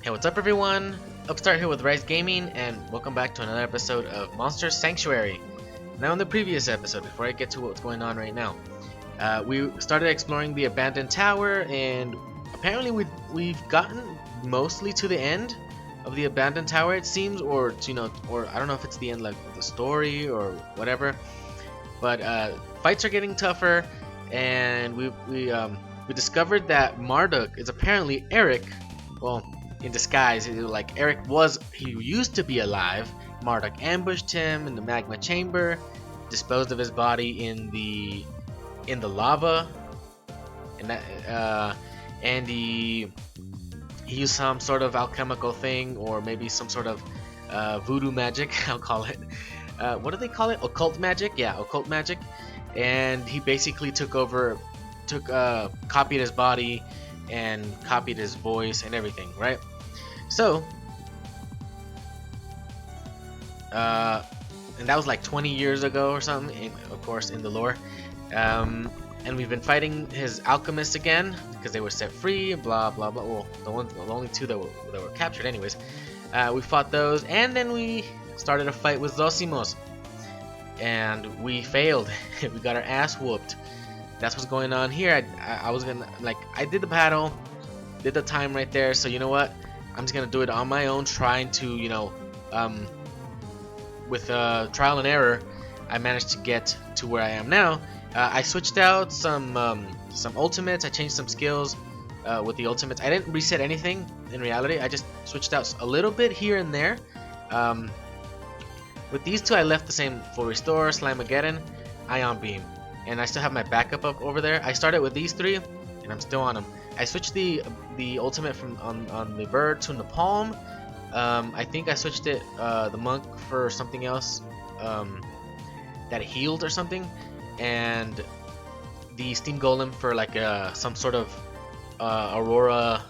Hey, what's up everyone? Upstart here with RyXe Gaming, and welcome back to another episode of Monster Sanctuary. Now in the previous episode, before I get to what's going on right now, we started exploring the abandoned tower, and apparently we've gotten mostly to the end of the abandoned tower, it seems, or or I don't know if it's the end like of the story or whatever. But fights are getting tougher, and we discovered that Marduk is apparently Eric. Well, in disguise. He used to be alive. Marduk ambushed him in the magma chamber, disposed of his body in the lava, and he used some sort of alchemical thing, or maybe some sort of voodoo magic. I'll call it. What do they call it? Occult magic? Yeah, occult magic. And he basically copied his body and copied his voice and everything, right? So, and that was like 20 years ago or something, of course, in the lore. And we've been fighting his alchemists again because they were set free. Blah blah blah. Well, the only two that were captured, anyways. We fought those, and then we started a fight with Zosimos, and we failed. We got our ass whooped. That's what's going on here. I was gonna I did the battle, did the time right there. So you know what? I'm just gonna do it on my own, trying to with trial and error. I managed to get to where I am now. I switched out some ultimates. I changed some skills with the ultimates. I didn't reset anything in reality. I just switched out a little bit here and there. With these two, I left the same: full restore, Slimageddon, ion beam, and I still have my backup up over there. I started with these three, and I'm still on them. I switched the ultimate from on the bird to Napalm. I think I switched it the monk for something else that healed or something, and the steam golem for like some sort of aurora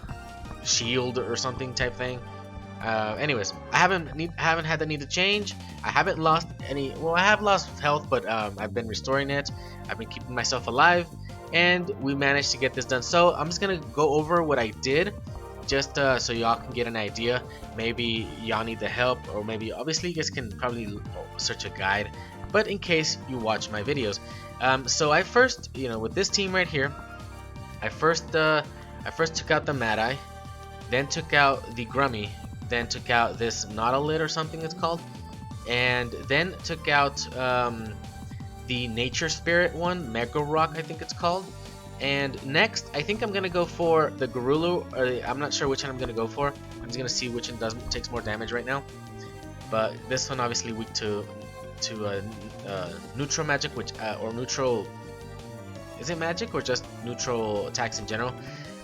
shield or something type thing. Anyways, I haven't had the need to change. I haven't lost any. Well, I have lost health, but I've been restoring it. I've been keeping myself alive, and we managed to get this done. So I'm just gonna go over what I did, just so y'all can get an idea. Maybe y'all need the help, or maybe obviously you guys can probably search a guide. But in case you watch my videos, so I first, with this team right here, I first took out the Mad Eye, then took out the Grummy, then took out this Nautilid or something it's called, and then took out the Nature Spirit one, Mega Rock I think it's called. And next, I think I'm gonna go for the Garulu, or I'm not sure which one I'm gonna go for. I'm just gonna see which one takes more damage right now. But this one obviously weak to neutral magic, which or neutral. Is it magic or just neutral attacks in general?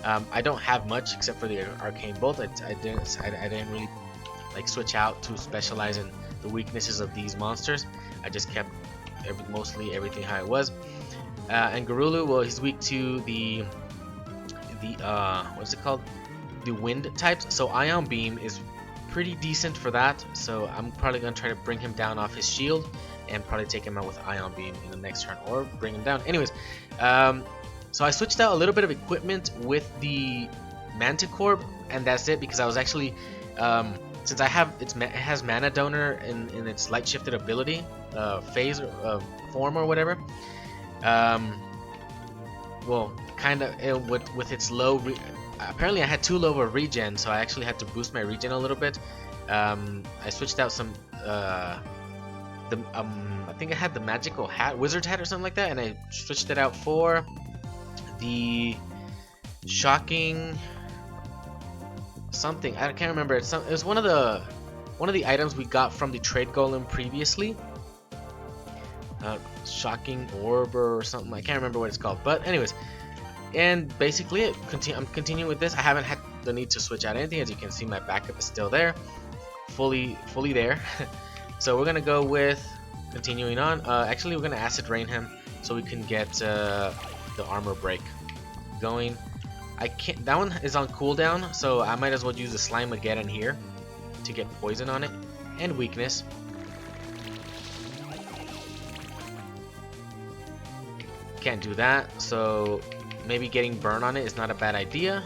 I don't have much except for the arcane bolt. I didn't really switch out to specialize in the weaknesses of these monsters. I just kept mostly everything how it was. And Garulu, well, he's weak to the what's it called? The wind types. So Ion Beam is pretty decent for that. So I'm probably gonna try to bring him down off his shield and probably take him out with Ion Beam in the next turn, or bring him down. Anyways, so I switched out a little bit of equipment with the Manticore, and that's it, because I was actually since it has Mana Donor in its light shifted ability phase form or whatever. Well, kind of with its low. Apparently, I had too low of a regen, so I actually had to boost my regen a little bit. I switched out some I think I had the magical hat, wizard hat or something like that, and I switched it out for the shocking something. I can't remember. It was one of the items we got from the trade golem previously. Shocking orb or something. I can't remember what it's called. But anyways, and basically I'm continuing with this. I haven't had the need to switch out anything. As you can see, my backup is still there, fully there. So we're gonna go with continuing on. Actually, we're gonna acid rain him so we can get the armor break going. I can't. That one is on cooldown, so I might as well use the Slimageddon here to get poison on it and weakness. Can't do that, so maybe getting burn on it is not a bad idea.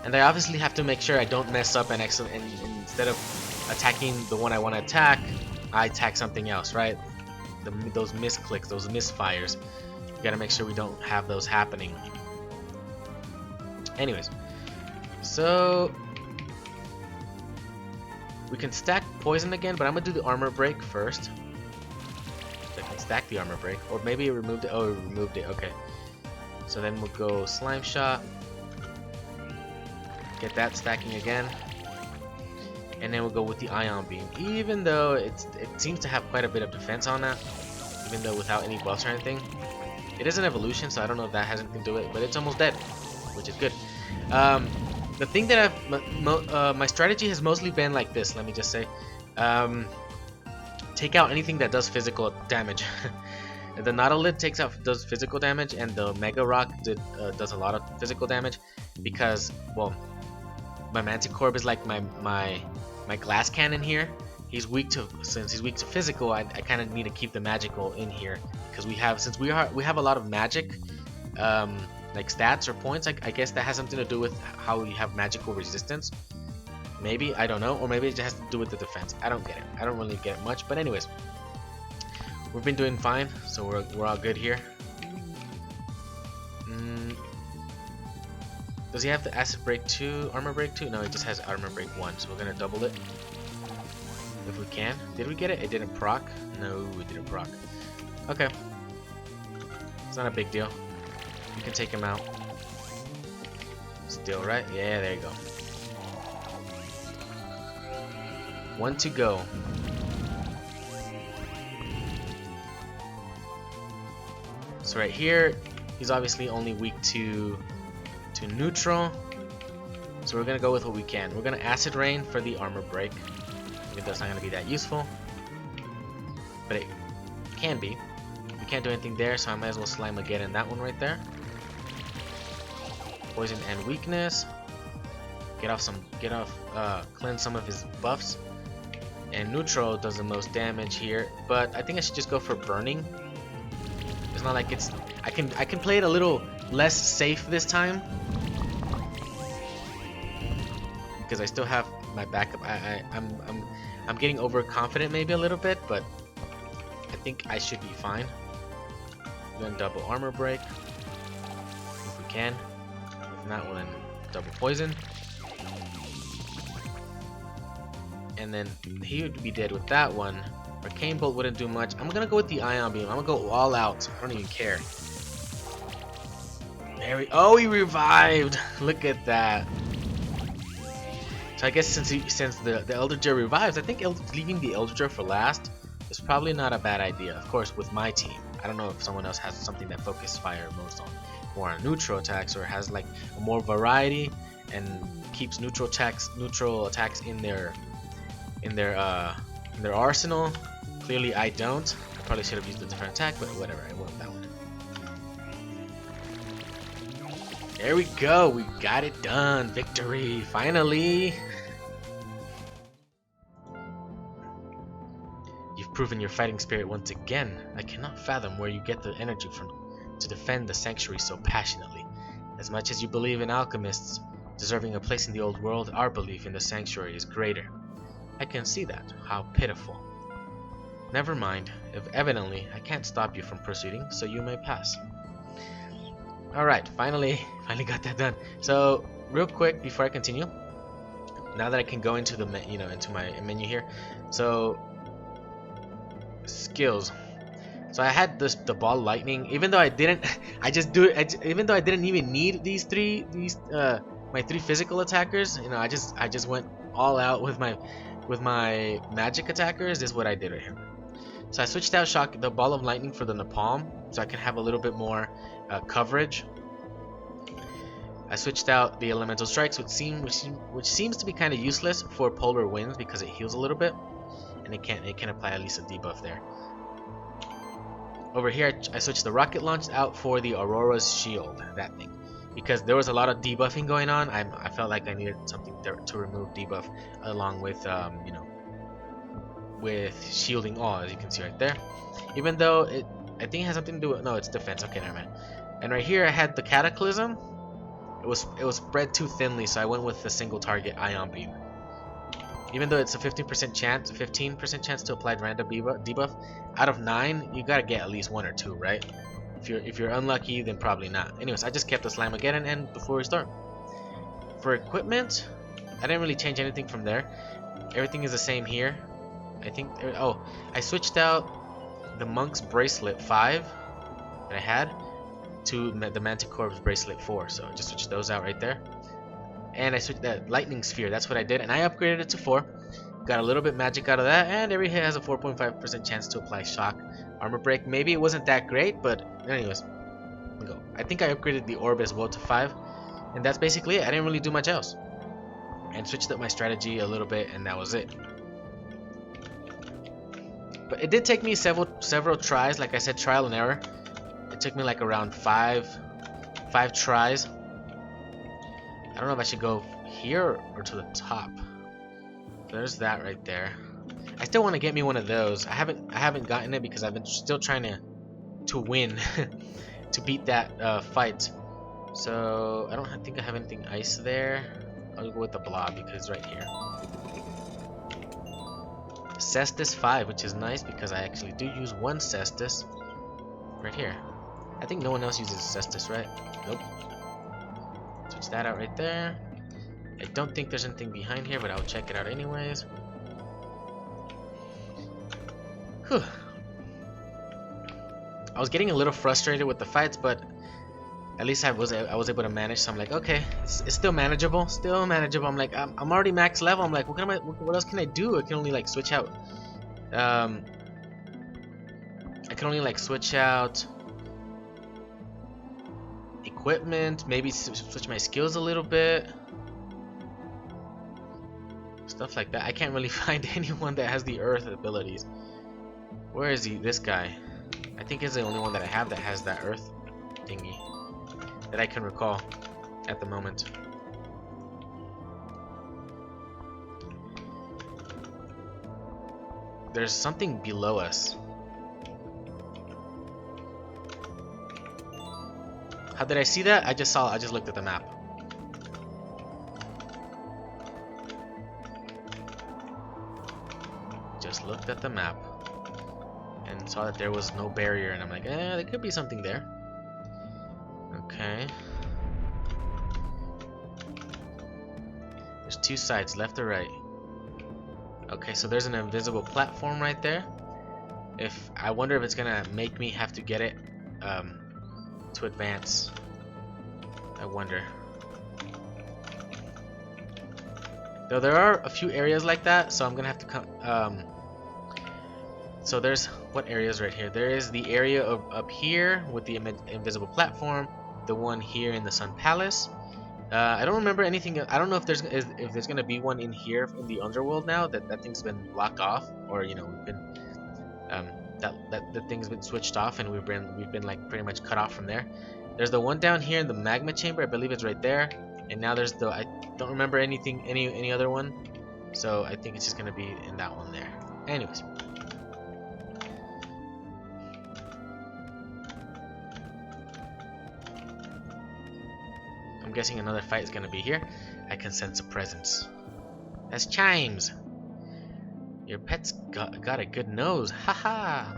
And I obviously have to make sure I don't mess up and instead of attacking the one I want to attack, I attack something else, right? Those misclicks, those misfires. We gotta make sure we don't have those happening. Anyways, so we can stack poison again, but I'm gonna do the armor break first. I can stack the armor break, or maybe it removed it. Oh, it removed it. Okay. So then we'll go slime shot. Get that stacking again, and then we'll go with the ion beam. Even though it seems to have quite a bit of defense on that, even though without any buffs or anything. It is an evolution, so I don't know if that has anything to do with it, but it's almost dead, which is good. The thing that my strategy has mostly been like this. Let me just say, take out anything that does physical damage. The Nautilid does physical damage, and the Mega Rock does a lot of physical damage because, well, my Manticore is like my glass cannon here. Since he's weak to physical, I kind of need to keep the magical in here because we have a lot of magic, like stats or points. I guess that has something to do with how we have magical resistance. Maybe, I don't know, or maybe it just has to do with the defense. I don't get it. I don't really get it much, but anyways, we've been doing fine, so we're all good here. Does he have the acid break 2, armor break 2? No, he just has armor break 1, so we're gonna double it if we can. Did we get it? It didn't proc. No, it didn't proc. Okay, it's not a big deal. You can take him out. Still, right? Yeah, there you go. 1 to go. So right here, he's obviously only weak to neutral. So we're gonna go with what we can. We're gonna acid rain for the armor break. Maybe that's not gonna be that useful, but it can be. We can't do anything there, so I might as well slime again in that one right there. Poison and weakness. Cleanse some of his buffs. And neutral does the most damage here, but I think I should just go for burning. It's not like I can play it a little less safe this time because I still have my backup. I'm getting overconfident maybe a little bit, but I think I should be fine. We're gonna double armor break if we can. If not, we'll then double poison. And then he would be dead with that one. Arcane Bolt wouldn't do much. I'm gonna go with the Ion Beam. I'm gonna go all out. I don't even care. Oh, he revived! Look at that. So I guess since the Elderger revives, I think leaving the Elderger for last is probably not a bad idea. Of course, with my team. I don't know if someone else has something that focuses fire more on neutral attacks, or has like more variety and keeps neutral attacks in their arsenal. Clearly I don't. I probably should have used a different attack, but whatever, I went with that one. There we go, we got it done. Victory, finally. You've proven your fighting spirit once again. I cannot fathom where you get the energy from to defend the sanctuary so passionately. As much as you believe in alchemists deserving a place in the old world, our belief in the sanctuary is greater. I can see that. How pitiful. Never mind. Evidently, I can't stop you from proceeding, so you may pass. Alright, finally got that done. So, real quick before I continue, now that I can go into into my menu here. So, skills. So I had the ball lightning, even though I didn't even though I didn't even need my 3 physical attackers, I just went all out with my magic attackers. This is what I did right here. So I switched out the ball of lightning for the napalm, so I can have a little bit more coverage. I switched out the elemental strikes, which seems to be kind of useless for polar winds because it heals a little bit, and it can apply at least a debuff there. Over here, I switched the rocket launch out for the Aurora's shield, that thing, because there was a lot of debuffing going on. I felt like I needed something to remove debuff along with with shielding all, as you can see right there. Even though I think it has something to do with, no, it's defense. Okay, never mind. And right here I had the Cataclysm, it was spread too thinly, so I went with the single target ion beam. Even though it's a 15% chance to apply random debuff, out of 9, you gotta get at least 1 or 2, right? If you're unlucky, then probably not. Anyways, I just kept the Slamageddon and before we start. For equipment, I didn't really change anything from there. Everything is the same here. I think. Oh, I switched out the Monk's Bracelet 5 that I had to the Manticore's Bracelet 4. So I just switched those out right there. And I switched that Lightning Sphere. That's what I did, and I upgraded it to 4. Got a little bit magic out of that, and every hit has a 4.5% chance to apply shock. Armor break, maybe it wasn't that great, but anyways, go. I think I upgraded the orb as well to 5, and that's basically it. I didn't really do much else, and switched up my strategy a little bit, and that was it. But it did take me several tries. Like I said, trial and error. It took me like around five tries. I don't know if I should go here or to the top. There's that right there. I still want to get me one of those. I haven't gotten it because I've been still trying to win to beat that fight. So I don't think I have anything ice there. I'll go with the blob because it's right here. Cestus 5, which is nice because I actually do use one Cestus right here. I think no one else uses Cestus, right? Nope. Switch that out right there. I don't think there's anything behind here, but I'll check it out anyways. Whew. I was getting a little frustrated with the fights, but at least I was able to manage. So I'm like, okay, it's still manageable, I'm like, I'm already max level. I'm like, what else can I do? I can only like switch out. I can only like switch out equipment, maybe switch my skills a little bit. Stuff like that. I can't really find anyone that has the earth abilities. Where is he? This guy. I think he's the only one that I have that has that earth thingy that I can recall at the moment. There's something below us. How did I see that? I just looked at the map. Just looked at the map and saw that there was no barrier, and I'm like, there could be something there. Okay. There's two sides, left or right. Okay, so there's an invisible platform right there. I wonder if it's gonna make me have to get it to advance. I wonder. Though there are a few areas like that, so I'm gonna have to come. So there's what areas right here? There is the area of up here with the invisible platform, the one here in the Sun Palace. I don't remember anything. I don't know if there's gonna be one in here in the underworld now that thing's been blocked off, or you know we've been that the thing's been switched off and we've been like pretty much cut off from there. There's the one down here in the magma chamber. I believe it's right there. And now there's the I don't remember any other one, so I think it's just gonna be in that one there. Anyways. I'm guessing another fight is gonna be here. I can sense a presence. That's Chymes. Your pet's got a good nose. Haha.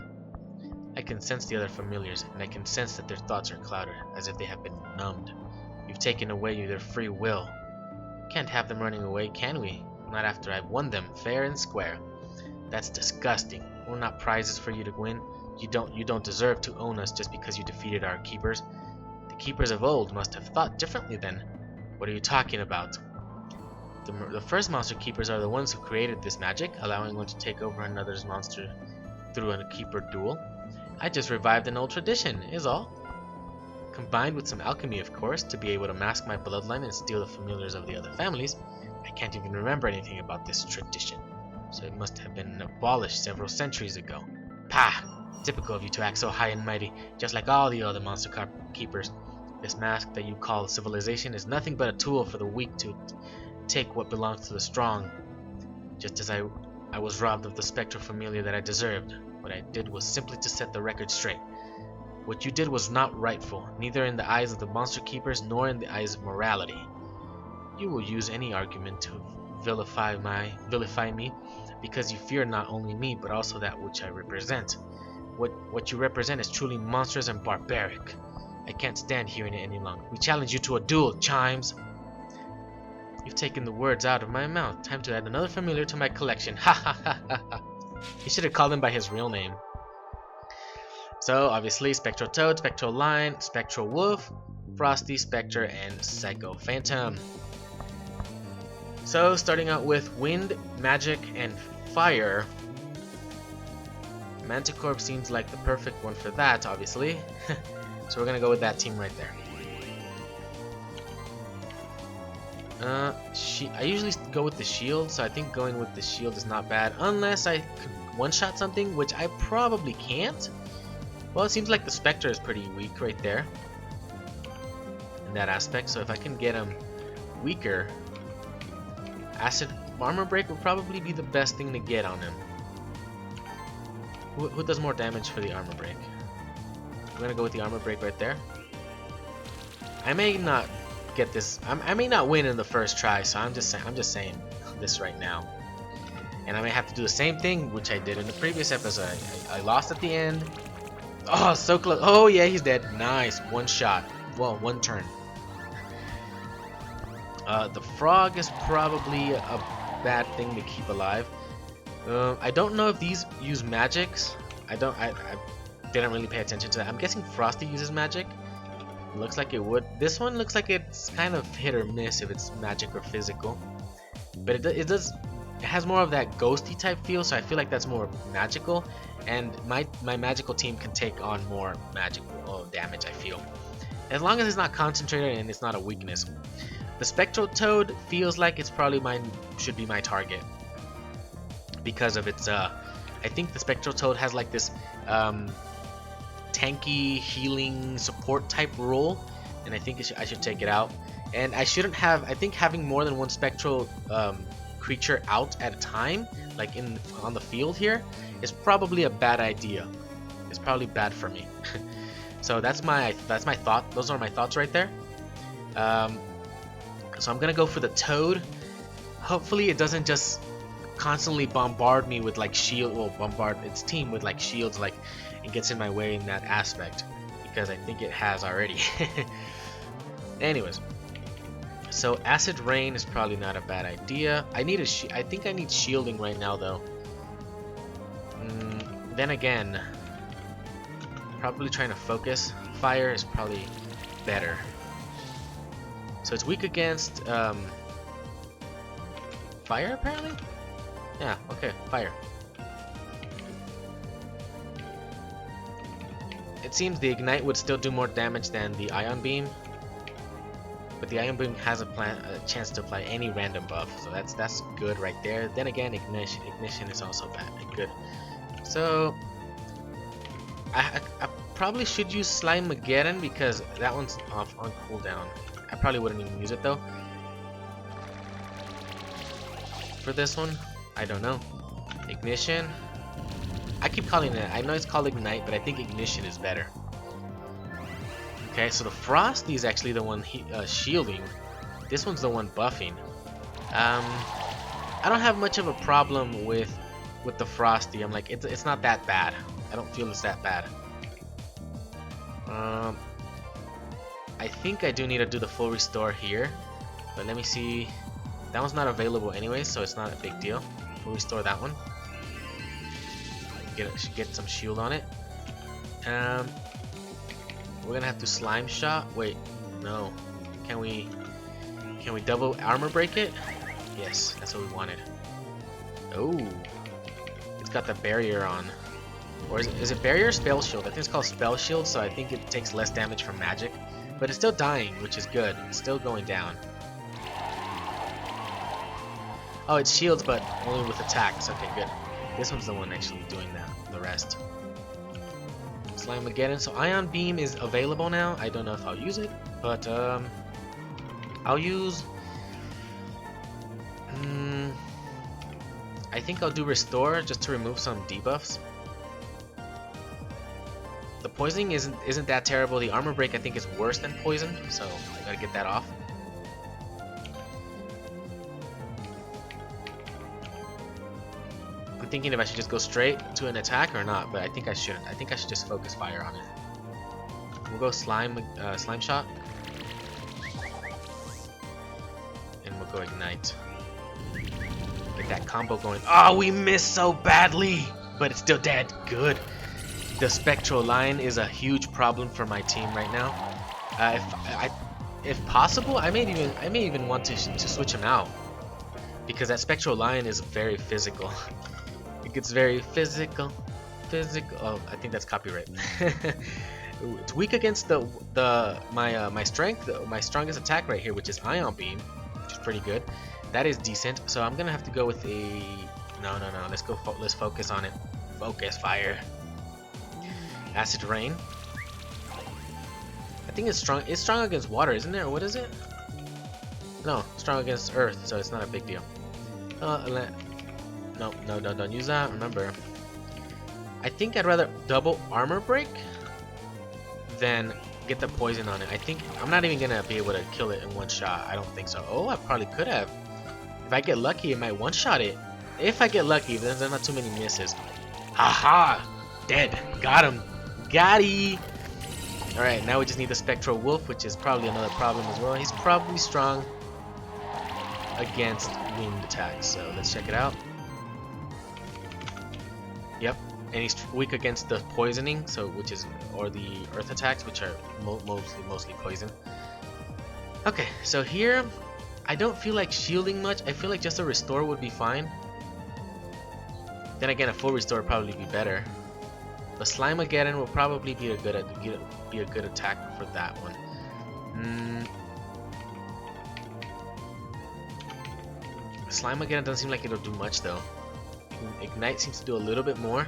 I can sense the other familiars, and I can sense that their thoughts are clouded, as if they have been numbed. You've taken away their free will. Can't have them running away, can we? Not after I've won them fair and square. That's disgusting. We're not prizes for you to win. You don't deserve to own us just because you defeated our keepers. The keepers of old must have thought differently then. What are you talking about? The first monster keepers are the ones who created this magic, allowing one to take over another's monster through a keeper duel. I just revived an old tradition, is all. Combined with some alchemy, of course, to be able to mask my bloodline and steal the familiars of the other families. I can't even remember anything about this tradition, so it must have been abolished several centuries ago. Pah! Typical of you to act so high and mighty, just like all the other monster keepers. This mask that you call civilization is nothing but a tool for the weak to take what belongs to the strong. Just as I was robbed of the spectral familiar that I deserved, what I did was simply to set the record straight. What you did was not rightful, neither in the eyes of the monster keepers nor in the eyes of morality. You will use any argument to vilify me, because you fear not only me, but also that which I represent. What you represent is truly monstrous and barbaric. I can't stand hearing it any longer. We challenge you to a duel, Chymes. You've taken the words out of my mouth. Time to add another familiar to my collection. Ha ha ha ha ha. You should have called him by his real name. So, obviously, Spectral Toad, Spectral Lion, Spectral Wolf, Frosty, Spectre, and Psycho Phantom. So, starting out with Wind, Magic, and Fire. Manticore seems like the perfect one for that, obviously. So we're gonna go with that team right there. I usually go with the shield, so I think going with the shield is not bad, unless I could one-shot something, which I probably can't. Well, it seems like the Spectre is pretty weak right there in that aspect, so if I can get him weaker, Acid Armor Break would probably be the best thing to get on him. Who does more damage for the Armor Break? We're gonna go with the Armor Break right there. I may not get this. I may not win in the first try, so I'm just saying this right now. And I may have to do the same thing which I did in the previous episode. I lost at the end. Oh, so close. Oh yeah, he's dead. Nice, one shot. Well, one turn. The frog is probably a bad thing to keep alive. I don't know if these use magics. I didn't really pay attention to that. I'm guessing Frosty uses magic. It looks like it would. This one looks like it's kind of hit or miss if it's magic or physical. But it has more of that ghosty type feel, so I feel like that's more magical. And my magical team can take on more magical damage, I feel. As long as it's not concentrated and it's not a weakness. The Spectral Toad feels like it's probably should be my target. Because of its, I think the Spectral Toad has like this tanky healing support type role, and I think I should take it out. And I shouldn't have. I think having more than one spectral creature out at a time, like on the field here, is probably a bad idea. It's probably bad for me. So that's my thought. Those are my thoughts right there. So I'm gonna go for the Toad. Hopefully it doesn't just constantly bombard me with like shield. Well, bombard its team with like shields, like it gets in my way in that aspect, because I think it has already. Anyways, so Acid Rain is probably not a bad idea. I think I need shielding right now though. Then again, probably trying to focus. Fire is probably better. So it's weak against fire apparently? Yeah, okay, fire. It seems the Ignite would still do more damage than the Ion Beam. But the Ion Beam has a chance to apply any random buff, so that's good right there. Then again, Ignition is also bad, good. So I probably should use Slimeageddon because that one's off on cooldown. I probably wouldn't even use it though. For this one, I don't know. Ignition. I keep calling it. I know it's called Ignite, but I think Ignition is better. Okay, so the Frosty is actually the one shielding. This one's the one buffing. I don't have much of a problem with the Frosty. I'm like, it's not that bad. I don't feel it's that bad. I think I do need to do the full restore here, but let me see. That one's not available anyway, so it's not a big deal. We'll restore that one. Get some shield on it. We're gonna have to Slime Shot. Wait, no. Can we double armor break it? Yes, that's what we wanted. Oh, it's got the barrier on. Or is it barrier or spell shield? I think it's called spell shield, so I think it takes less damage from magic. But it's still dying, which is good. It's still going down. Oh, it shields, but only with attacks. Okay, good. This one's the one actually doing the rest. Slimeageddon. So Ion Beam is available now. I don't know if I'll use it, but I'll use. I think I'll do Restore just to remove some debuffs. The poisoning isn't that terrible. The armor break I think is worse than poison, so I gotta get that off. I'm thinking if I should just go straight to an attack or not, but I think I shouldn't. I think I should just focus fire on it. We'll go slime shot, and we'll go ignite. Like that combo going. Oh, we missed so badly, but it's still dead. Good. The spectral line is a huge problem for my team right now. If possible, I may even want to switch him out, because that spectral line is very physical. It gets very physical. Oh, I think that's copyright. It's weak against my strongest attack right here, which is ion beam, which is pretty good. That is decent. So I'm gonna have to go with a no. Let's focus on it. Focus fire. Acid rain. I think it's strong. It's strong against water, isn't it? Or what is it? No, strong against earth, so it's not a big deal. No, don't use that. Remember, I think I'd rather double armor break than get the poison on it. I think I'm not even gonna be able to kill it in one shot. I don't think so. Oh, I probably could have. If I get lucky, it might one-shot it. If I get lucky, then there's not too many misses. Haha! Dead. Got him. Got-y! Alright, now we just need the Spectral Wolf, which is probably another problem as well. He's probably strong against wind attacks, so let's check it out. Yep, and he's weak against the poisoning, or the earth attacks, which are mostly poison. Okay, so here I don't feel like shielding much. I feel like just a restore would be fine. Then again, a full restore would probably be better. But Slimeageddon will probably be a good attack for that one. Slimeageddon doesn't seem like it'll do much though. Ignite seems to do a little bit more.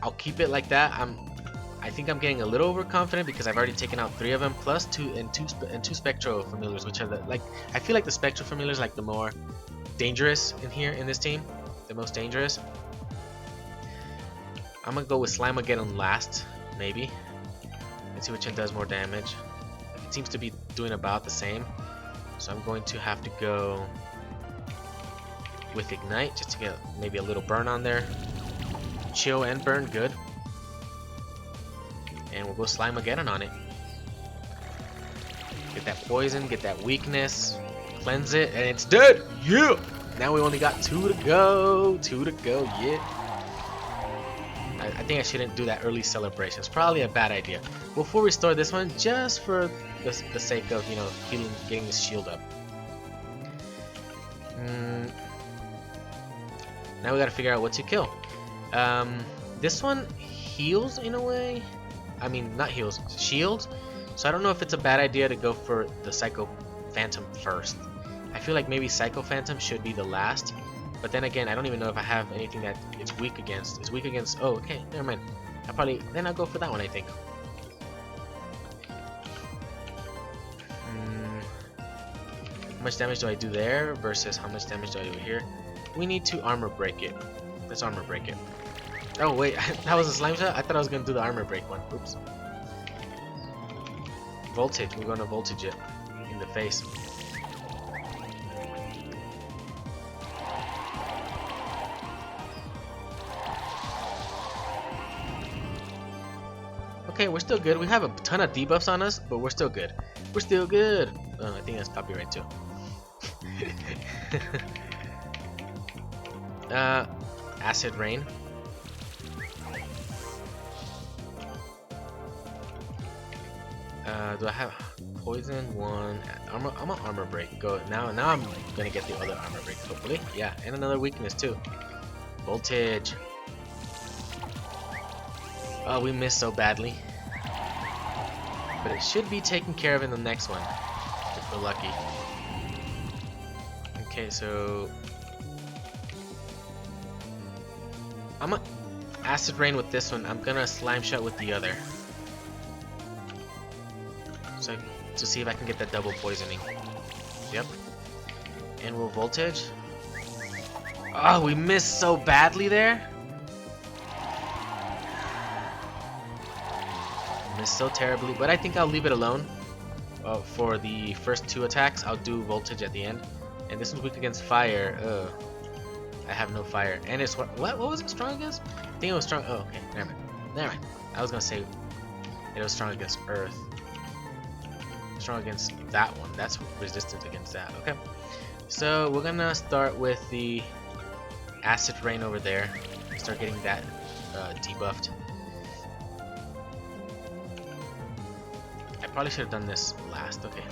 I'll keep it like that. I think I'm getting a little overconfident because I've already taken out 3 of them, plus two Spectral Familiars, which are I feel like the Spectral Familiars like the more dangerous in this team, the most dangerous. I'm gonna go with Slimeageddon last, maybe. Let's see which one does more damage. It seems to be doing about the same, so I'm going to have to go with Ignite just to get maybe a little burn on there. Chill and burn, good. And we'll go Slimeageddon on it. Get that poison, get that weakness, cleanse it, and it's dead! Yeah! Now we only got 2 to go. 2 to go, yeah. I think I shouldn't do that early celebration. It's probably a bad idea. We'll full restore this one just for the sake of, healing, getting this shield up. Now we gotta figure out what to kill. This one heals in a way. I mean, not heals, shields. So I don't know if it's a bad idea to go for the Psycho Phantom first. I feel like maybe Psycho Phantom should be the last. But then again, I don't even know if I have anything that it's weak against. It's weak against. Oh, okay, never mind. Then I'll go for that one, I think. How much damage do I do there versus how much damage do I do here? We need to armor break it. Let's armor break it. Oh wait, that was a slime shot? I thought I was gonna do the armor break one. Oops. Voltage, we're gonna voltage it in the face. Okay, we're still good. We have a ton of debuffs on us, but we're still good. We're still good. Oh, I think that's copyright too. Acid rain. Do I have poison? 1 armor. I'm an armor break. Go now. I'm gonna get the other armor break. Hopefully, yeah, and another weakness too. Voltage. Oh, we missed so badly. But it should be taken care of in the next one, if we're lucky. Okay, so I'm gonna acid rain with this one. I'm gonna slime shot with the other. So to see if I can get that double poisoning. Yep. And we'll voltage. Oh, we missed so badly there. Missed so terribly, but I think I'll leave it alone. For the first 2 attacks, I'll do voltage at the end. And this one's weak against fire. I have no fire. And it's what was it strong against? I think it was strong. Oh, okay. Never mind. Never mind. I was gonna say it was strong against earth. Strong against that one. That's resistant against that. Okay. So we're gonna start with the acid rain over there. Start getting that debuffed. I probably should have done this last. Okay.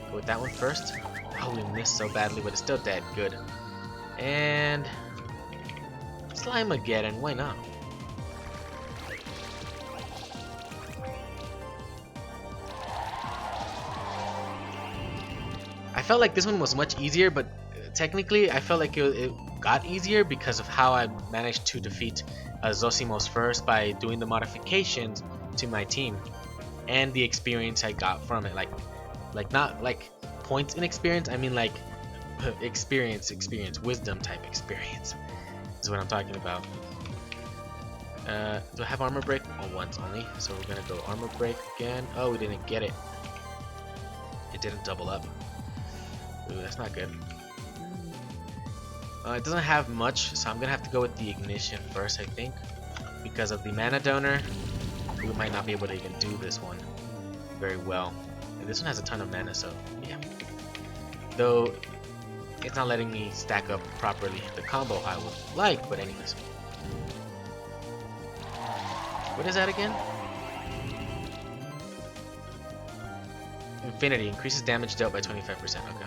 Go with that one first. Oh, we missed so badly, but it's still dead. Good. And Slimeageddon, why not? I felt like this one was much easier, but technically I felt like it got easier because of how I managed to defeat Zosimos first by doing the modifications to my team and the experience I got from it. Like not like points in experience, I mean like experience, wisdom type experience is what I'm talking about. Do I have armor break? Oh, once only, so we're gonna go armor break again. Oh, we didn't get it. It didn't double up. Ooh, that's not good. It doesn't have much, so I'm gonna have to go with the ignition first, I think, because of the mana donor. We might not be able to even do this one very well. And this one has a ton of mana, so yeah. Though it's not letting me stack up properly the combo I would like, but anyways. What is that again? Infinity increases damage dealt by 25%. Okay.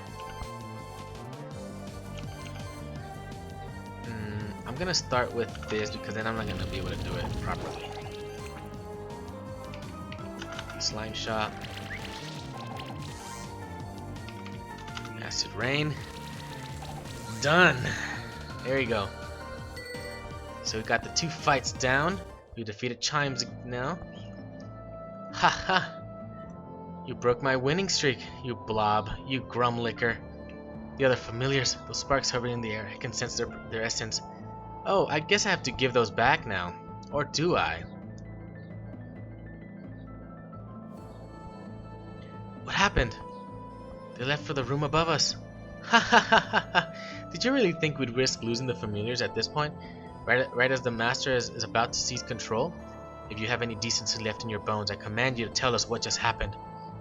I'm gonna start with this because then I'm not gonna be able to do it properly. Slime shot. Acid rain. Done. There you go. So we got the 2 fights down. We defeated Chymes now. Haha. You broke my winning streak, you blob, you grumlicker. The other familiars, those sparks hovering in the air, I can sense their essence. Oh, I guess I have to give those back now. Or do I? What happened? They left for the room above us. Ha ha ha ha ha. Did you really think we'd risk losing the familiars at this point? Right as the master is about to seize control? If you have any decency left in your bones, I command you to tell us what just happened.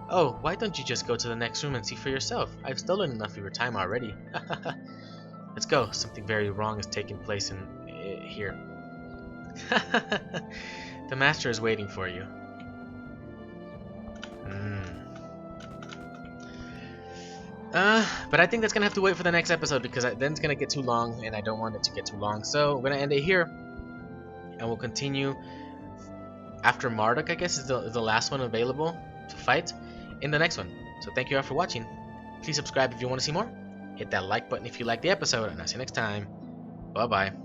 Oh, why don't you just go to the next room and see for yourself? I've stolen enough of your time already. Let's go. Something very wrong is taking place in here. The master is waiting for you. But I think that's gonna have to wait for the next episode because then it's gonna get too long, and I don't want it to get too long. So we're gonna end it here, and we'll continue after Marduk. I guess is the last one available to fight in the next one. So thank you all for watching. Please subscribe if you want to see more. Hit that like button if you like the episode, and I'll see you next time. Bye bye.